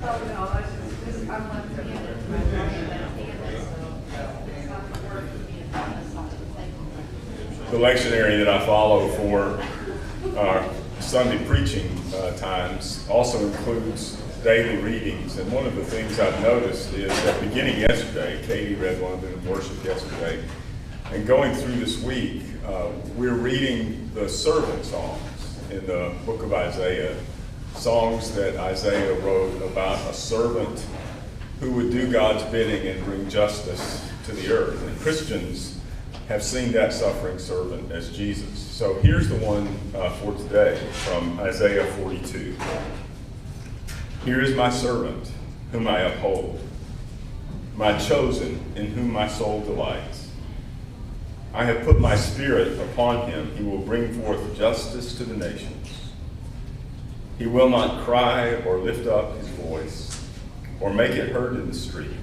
Oh, no, that's just, this, I'm left to him, it's my daughter left handed, so it's not the work for me, it's not the thing. The lectionary that I follow for our Sunday preaching times also includes daily readings. And one of the things I've noticed is that beginning yesterday, Katie read one of them in worship yesterday, and going through this week, we're reading the servant songs in the book of Isaiah, songs that Isaiah wrote about a servant who would do God's bidding and bring justice to the earth. And Christians have seen that suffering servant as Jesus. So here's the one for today from Isaiah 42. Here is my servant, whom I uphold, my chosen, in whom my soul delights. I have put my spirit upon him. He will bring forth justice to the nations. He will not cry or lift up his voice or make it heard in the street.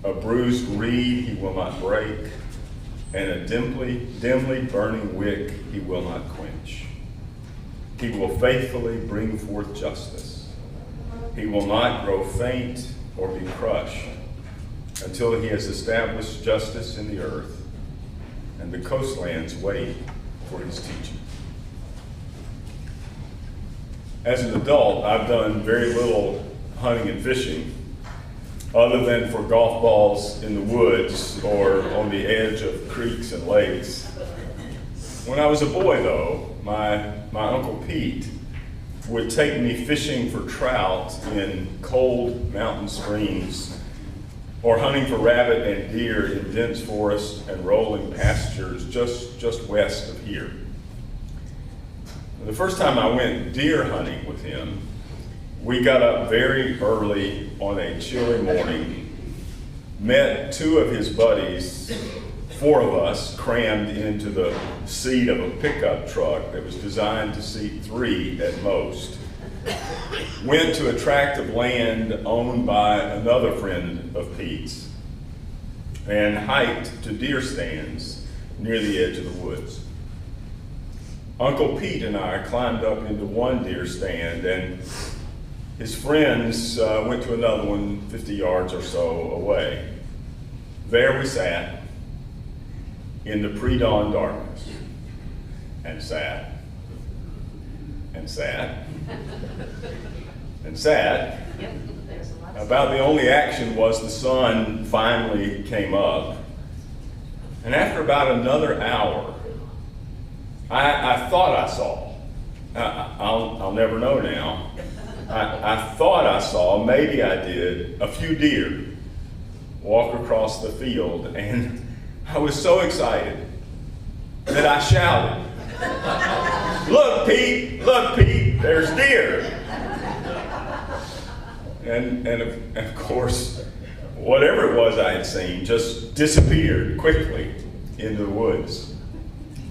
A bruised reed he will not break, and a dimly burning wick he will not quench. He will faithfully bring forth justice. He will not grow faint or be crushed until he has established justice in the earth, and the coastlands wait for his teaching. As an adult, I've done very little hunting and fishing, other than for golf balls in the woods or on the edge of creeks and lakes. When I was a boy, though, my Uncle Pete would take me fishing for trout in cold mountain streams, or hunting for rabbit and deer in dense forest and rolling pastures just west of here. The first time I went deer hunting with him, we got up very early on a chilly morning, met two of his buddies, four of us crammed into the seat of a pickup truck that was designed to seat three at most, went to a tract of land owned by another friend of Pete's, and hiked to deer stands near the edge of the woods. Uncle Pete and I climbed up into one deer stand, and his friends went to another one 50 yards or so away. There we sat in the pre-dawn darkness, and sat, and sat, and sat. Yep, there's a lot of About the only action was the sun finally came up. And after about another hour, I thought I saw, I'll never know now, I thought I saw, maybe I did, a few deer walk across the field, and I was so excited that I shouted, look Pete, there's deer." And of course, whatever it was I had seen just disappeared quickly into the woods.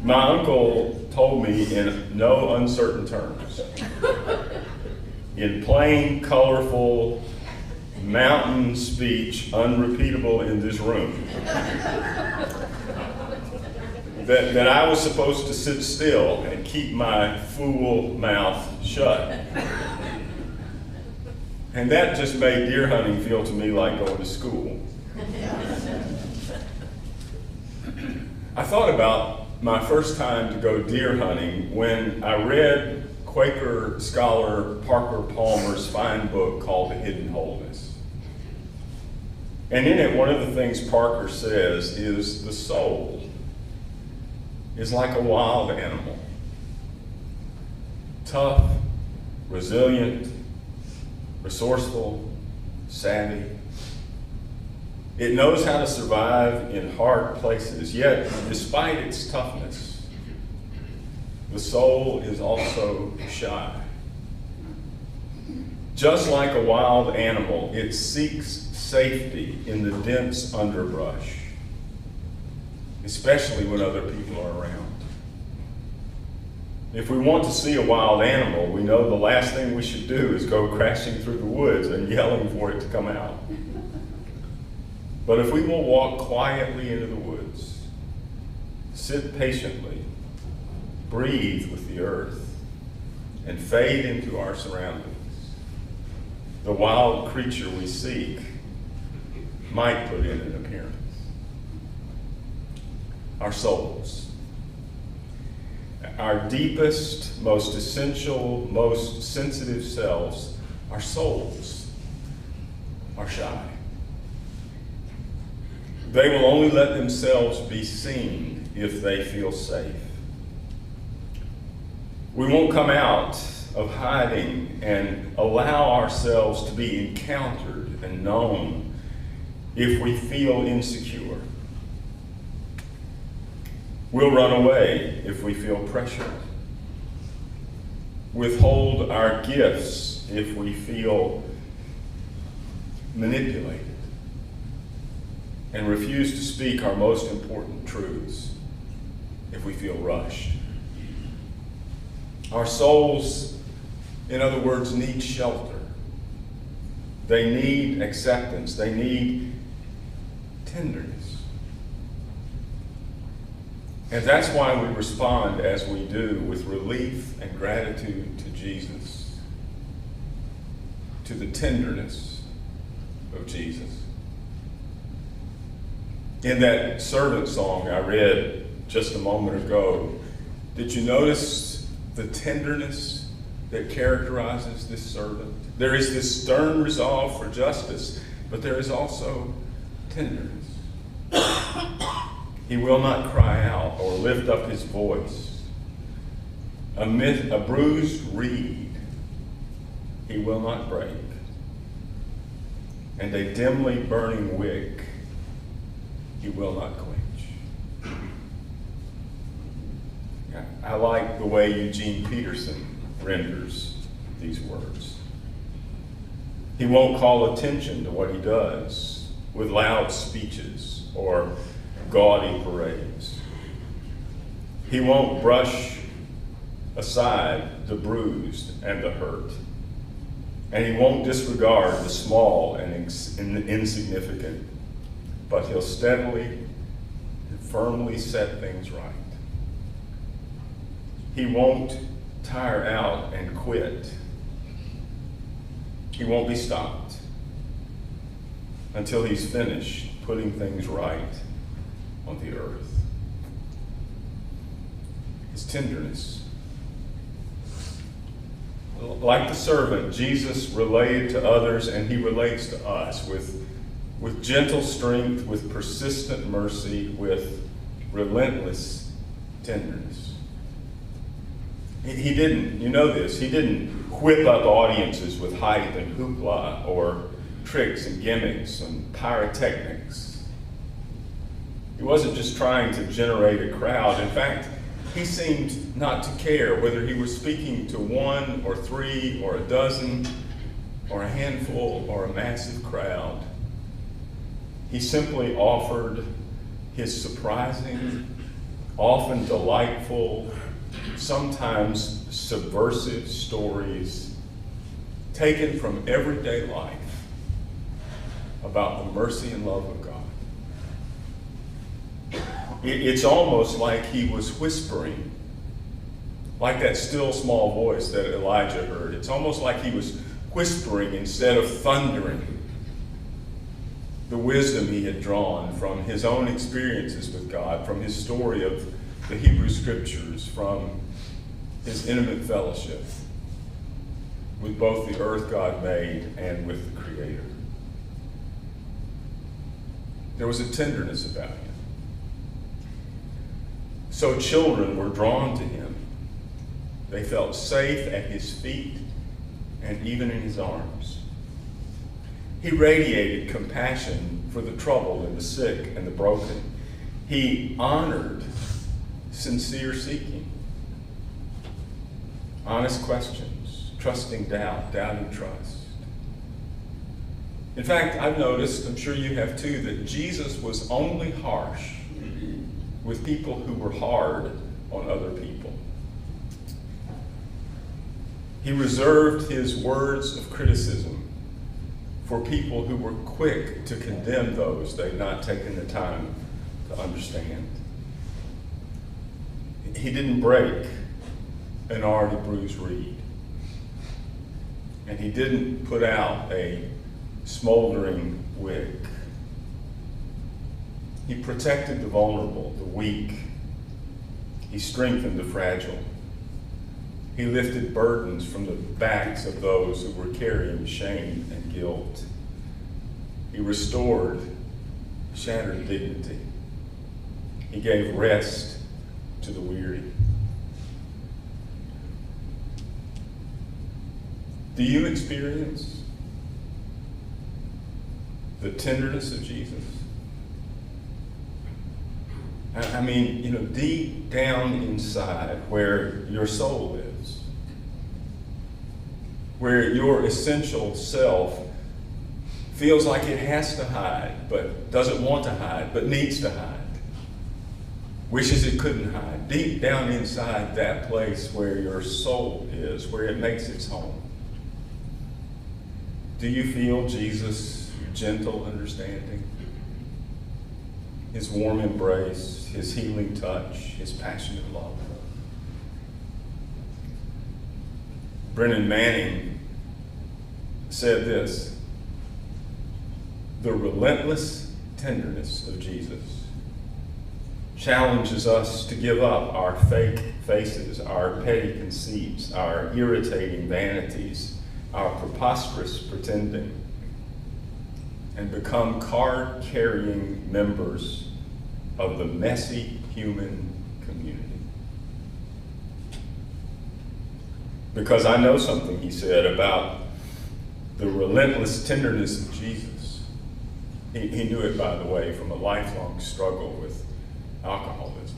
My uncle told me in no uncertain terms, in plain, colorful, mountain speech unrepeatable in this room, that I was supposed to sit still and keep my fool mouth shut. And that just made deer hunting feel to me like going to school. I thought about my first time to go deer hunting when I read Quaker scholar Parker Palmer's fine book called The Hidden Wholeness. And in it, one of the things Parker says is the soul is like a wild animal. Tough, resilient, resourceful, savvy. It knows how to survive in hard places, yet despite its toughness, the soul is also shy. Just like a wild animal, it seeks safety in the dense underbrush, especially when other people are around. If we want to see a wild animal, we know the last thing we should do is go crashing through the woods and yelling for it to come out. But if we will walk quietly into the woods, sit patiently, breathe with the earth, and fade into our surroundings, the wild creature we seek might put in an appearance. Our souls. Our deepest, most essential, most sensitive selves, our souls, are shy. They will only let themselves be seen if they feel safe. We won't come out of hiding and allow ourselves to be encountered and known if we feel insecure. We'll run away if we feel pressured. Withhold our gifts if we feel manipulated. And refuse to speak our most important truths if we feel rushed. Our souls, in other words, need shelter. They need acceptance. They need tenderness. And that's why we respond as we do, with relief and gratitude to Jesus, to the tenderness of Jesus. In that servant song I read just a moment ago, did you notice the tenderness that characterizes this servant? There is this stern resolve for justice, but there is also tenderness. He will not cry out or lift up his voice. A bruised reed he will not break, and a dimly burning wick he will not quench. I like the way Eugene Peterson renders these words. He won't call attention to what he does with loud speeches or gaudy parades. He won't brush aside the bruised and the hurt. And he won't disregard the small and insignificant, but he'll steadily and firmly set things right. He won't tire out and quit. He won't be stopped until he's finished putting things right on the earth. His tenderness. Like the servant, Jesus related to others, and he relates to us with gentle strength, with persistent mercy, with relentless tenderness. He didn't, you know this, he didn't whip up audiences with hype and hoopla or tricks and gimmicks and pyrotechnics. He wasn't just trying to generate a crowd. In fact, he seemed not to care whether he was speaking to one or three or a dozen or a handful or a massive crowd. He simply offered his surprising, often delightful, sometimes subversive stories taken from everyday life about the mercy and love of God. It's almost like he was whispering, like that still small voice that Elijah heard. It's almost like he was whispering instead of thundering the wisdom he had drawn from his own experiences with God, from his story of the Hebrew Scriptures, from his intimate fellowship with both the earth God made and with the Creator. There was a tenderness about him. So children were drawn to him. They felt safe at his feet and even in his arms. He radiated compassion for the troubled and the sick and the broken. He honored sincere seeking, honest questions, trusting doubt, doubting trust. In fact, I've noticed, I'm sure you have too, that Jesus was only harsh with people who were hard on other people. He reserved his words of criticism for people who were quick to condemn those they'd not taken the time to understand. He didn't break an already bruised reed. And he didn't put out a smoldering wick. He protected the vulnerable, the weak. He strengthened the fragile. He lifted burdens from the backs of those who were carrying shame and guilt. He restored shattered dignity. He gave rest to the weary. Do you experience the tenderness of Jesus? I mean, deep down inside where your soul is, where your essential self feels like it has to hide, but doesn't want to hide, but needs to hide, wishes it couldn't hide. Deep down inside that place where your soul is, where it makes its home. Do you feel Jesus' gentle understanding? His warm embrace, his healing touch, his passionate love? Brennan Manning said this: the relentless tenderness of Jesus challenges us to give up our fake faces, our petty conceits, our irritating vanities, our preposterous pretending, and become card-carrying members of the messy human community. Because I know something, he said, about the relentless tenderness of Jesus. He knew it, by the way, from a lifelong struggle with alcoholism.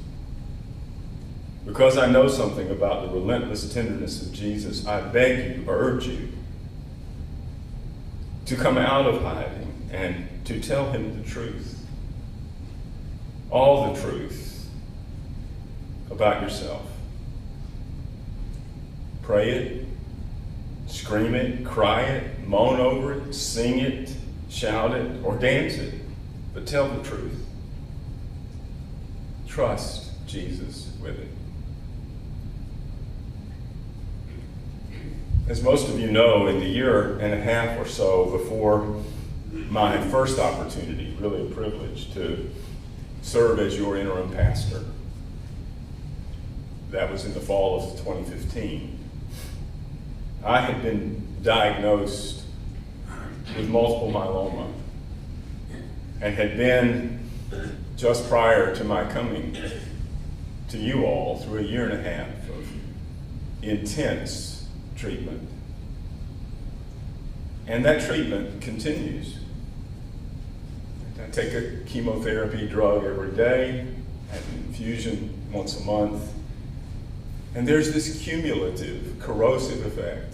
Because I know something about the relentless tenderness of Jesus, I beg you, urge you, to come out of hiding and to tell him the truth. All the truth about yourself. Pray it, scream it, cry it, moan over it, sing it, shout it, or dance it, but tell the truth. Trust Jesus with it. As most of you know, in the year and a half or so before my first opportunity, really a privilege, to serve as your interim pastor, that was in the fall of 2015, I had been diagnosed with multiple myeloma and had been, just prior to my coming to you all, through a year and a half of intense treatment. And that treatment continues. I take a chemotherapy drug every day, have an infusion once a month, and there's this cumulative, corrosive effect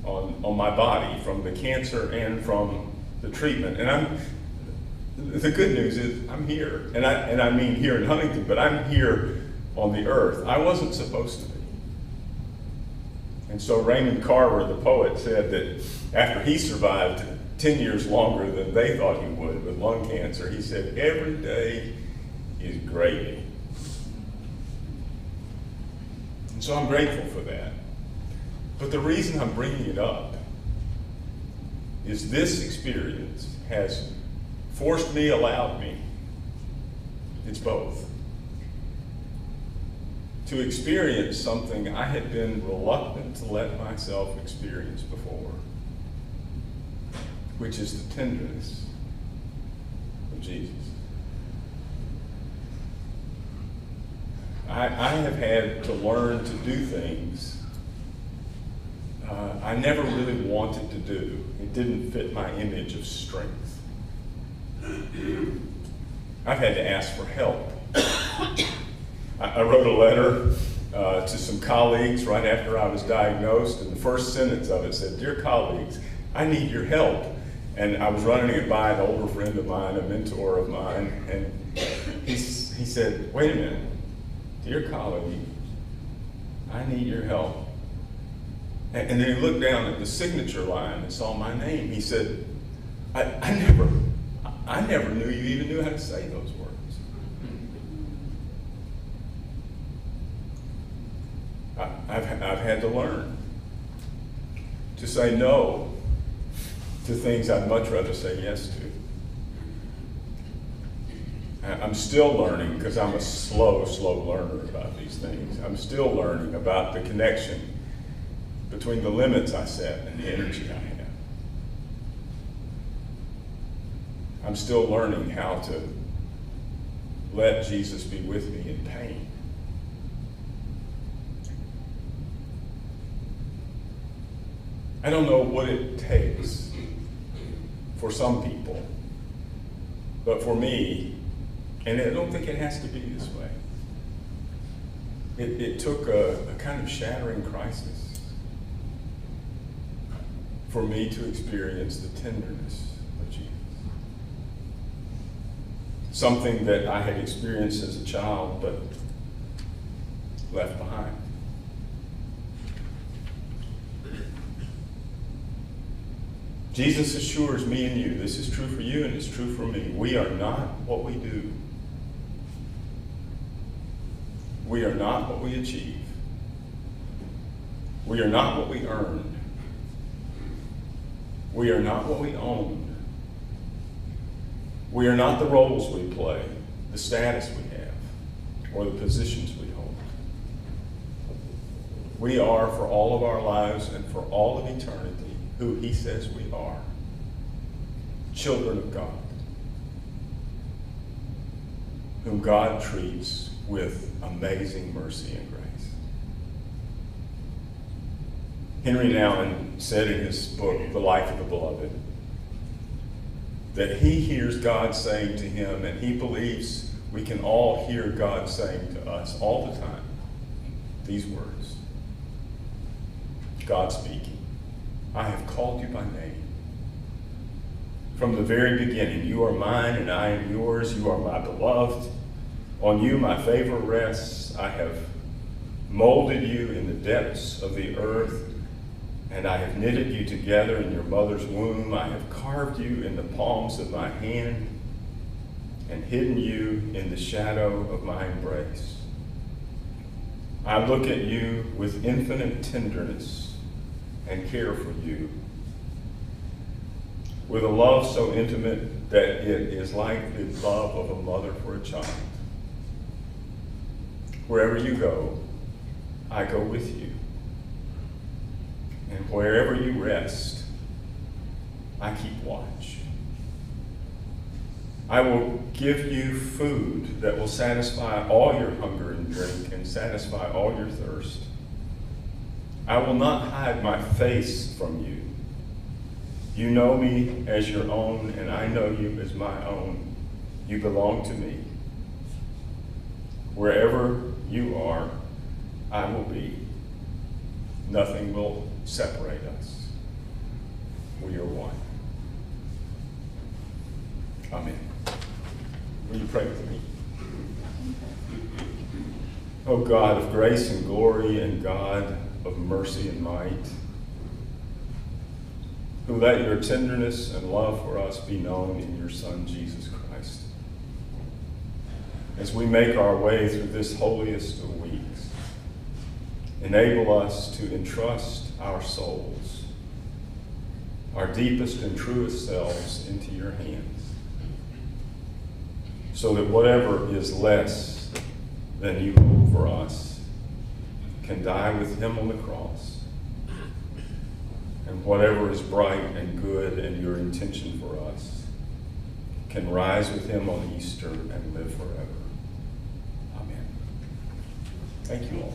on my body from the cancer and from the treatment. And the good news is I'm here, and I mean here in Huntington, but I'm here on the earth. I wasn't supposed to be. And so Raymond Carver, the poet, said that after he survived 10 years longer than they thought he would with lung cancer, he said, every day is gravy. And so I'm grateful for that. But the reason I'm bringing it up is this experience has forced me, allowed me, it's both, to experience something I had been reluctant to let myself experience before, which is the tenderness of Jesus. I have had to learn to do things I never really wanted to do. It didn't fit my image of strength. I've had to ask for help. I wrote a letter to some colleagues right after I was diagnosed, and the first sentence of it said, "Dear colleagues, I need your help." And I was running it by an older friend of mine, a mentor of mine, and he said, "Wait a minute, dear colleague, I need your help." And then he looked down at the signature line and saw my name. He said, I never knew you even knew how to say those words. I've had to learn to say no to things I'd much rather say yes to. I'm still learning, because I'm a slow learner about these things. I'm still learning about the connection between the limits I set and the energy I have. I'm still learning how to let Jesus be with me in pain. I don't know what it takes for some people, but for me, and I don't think it has to be this way, it took a kind of shattering crisis for me to experience the tenderness of Jesus. Something that I had experienced as a child, but left behind. Jesus assures me and you, this is true for you and it's true for me, we are not what we do. We are not what we achieve. We are not what we earn. We are not what we own. We are not the roles we play, the status we have, or the positions we hold. We are, for all of our lives and for all of eternity, who he says we are: children of God, whom God treats with amazing mercy and grace. Henry Nouwen said in his book, The Life of the Beloved, that he hears God saying to him, and he believes we can all hear God saying to us all the time, these words. God speaking, I have called you by name. From the very beginning, you are mine and I am yours. You are my beloved. On you my favor rests. I have molded you in the depths of the earth, and I have knitted you together in your mother's womb. I have carved you in the palms of my hand and hidden you in the shadow of my embrace. I look at you with infinite tenderness and care for you, with a love so intimate that it is like the love of a mother for a child. Wherever you go, I go with you. And wherever you rest, I keep watch. I will give you food that will satisfy all your hunger and drink and satisfy all your thirst. I will not hide my face from you. You know me as your own, and I know you as my own. You belong to me. Wherever you are, I will be. Nothing will separate us. We are one. Amen. Will you pray with me? Oh God of grace and glory and God of mercy and might, who let your tenderness and love for us be known in your Son, Jesus Christ. As we make our way through this holiest of weeks, enable us to entrust our souls, our deepest and truest selves, into your hands, so that whatever is less than you hold for us can die with him on the cross, and whatever is bright and good and your intention for us can rise with him on Easter and live forever. Amen. Thank you all.